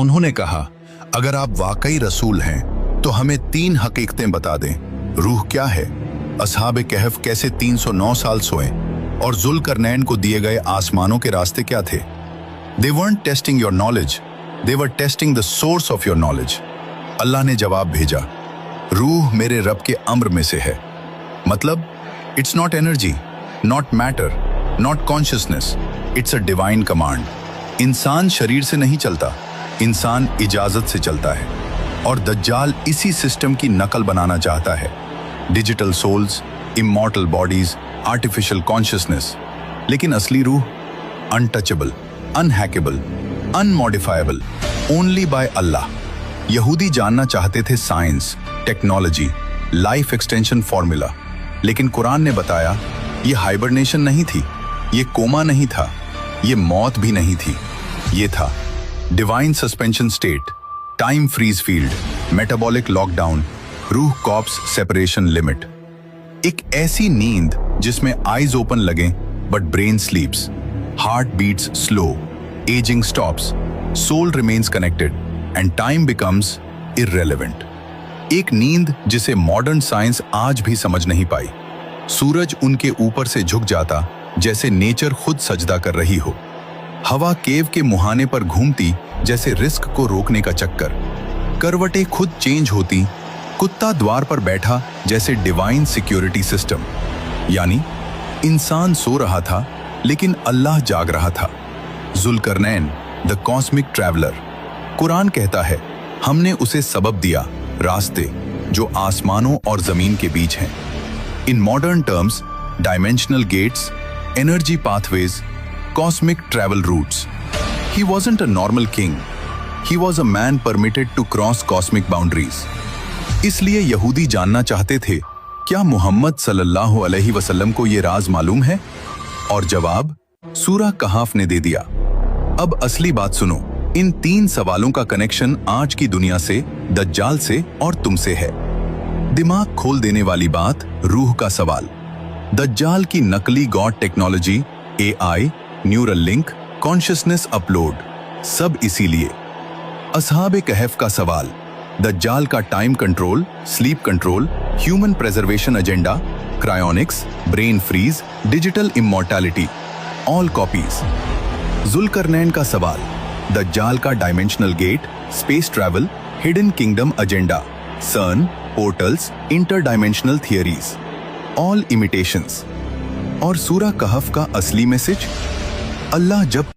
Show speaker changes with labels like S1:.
S1: उन्होंने कहा, अगर आप वाकई रसूल हैं तो हमें 3 हकीकतें बता दें। रूह क्या है, असहाबे कहफ कैसे 309 साल सोए, और जुल्करनैन को दिए गए आसमानों के रास्ते क्या थे। They weren't testing your knowledge, they were testing the source of your knowledge. अल्लाह ने जवाब भेजा, रूह मेरे रब के अम्र में से है। मतलब it's not energy, not matter, not consciousness, it's a divine command. इंसान शरीर से नहीं चलता, इंसान इजाजत से चलता है। और दज्जाल इसी सिस्टम की नकल बनाना चाहता है। Digital souls, immortal bodies, artificial consciousness. लेकिन असली रूह untouchable, unhackable, unmodifiable, only by अल्लाह। यहूदी जानना चाहते थे science, technology, life extension formula, लेकिन कुरान ने बताया ये हाइबरनेशन नहीं थी, ये कोमा नहीं था, ये मौत भी नहीं थी, ये था divine suspension state, time freeze field, metabolic lockdown, रूह कॉप्स सेपरेशन लिमिट। एक ऐसी नींद जिसमें आईज ओपन लगे but brain sleeps, heart beats slow, aging stops, soul remains connected and time becomes irrelevant. एक नींद जिसे मॉडर्न साइंस आज भी समझ नहीं पाई। सूरज उनके ऊपर से झुक जाता जैसे नेचर खुद सजदा कर रही हो। हवा केव के मुहाने पर घूमती जैसे रिस्क को रोकने का चक्कर। करवटें खुद चेंज होती, कुत्ता द्वार पर बैठा जैसे डिवाइन सिक्योरिटी सिस्टम। यानी इंसान सो रहा था लेकिन अल्लाह जाग रहा था। जुल्करनैन द कॉस्मिक ट्रैवलर। कुरान कहता है हमने उसे सबब दिया, रास्ते जो आसमानों और जमीन के बीच हैं। In modern terms, dimensional gates, energy pathways, cosmic travel routes. He wasn't a normal king. He was a man permitted to cross cosmic boundaries. इसलिए यहूदी जानना चाहते थे, क्या मोहम्मद सल्लल्लाहु अलैहि वसल्लम को ये राज मालूम है? और जवाब सूरह कहफ ने दे दिया। अब असली बात सुनो। इन 3 सवालों का कनेक्शन आज की दुनिया से, दज्जाल से और तुमसे है। दिमाग खोल देने वाली बात, रूह का सवाल। दज्जाल की नकली God technology, AI, neural link, consciousness upload, सब इसीलिए। असहाबे कहफ का सवाल, दज्जाल का time control, sleep control, human preservation agenda, cryonics, brain freeze, digital immortality, all copies. जुल्करनैन का सवाल, दज्जाल का dimensional gate, space travel, hidden kingdom agenda, CERN, portals, interdimensional theories, all imitations. और सूरह कहफ का असली मैसेज, अल्लाह जब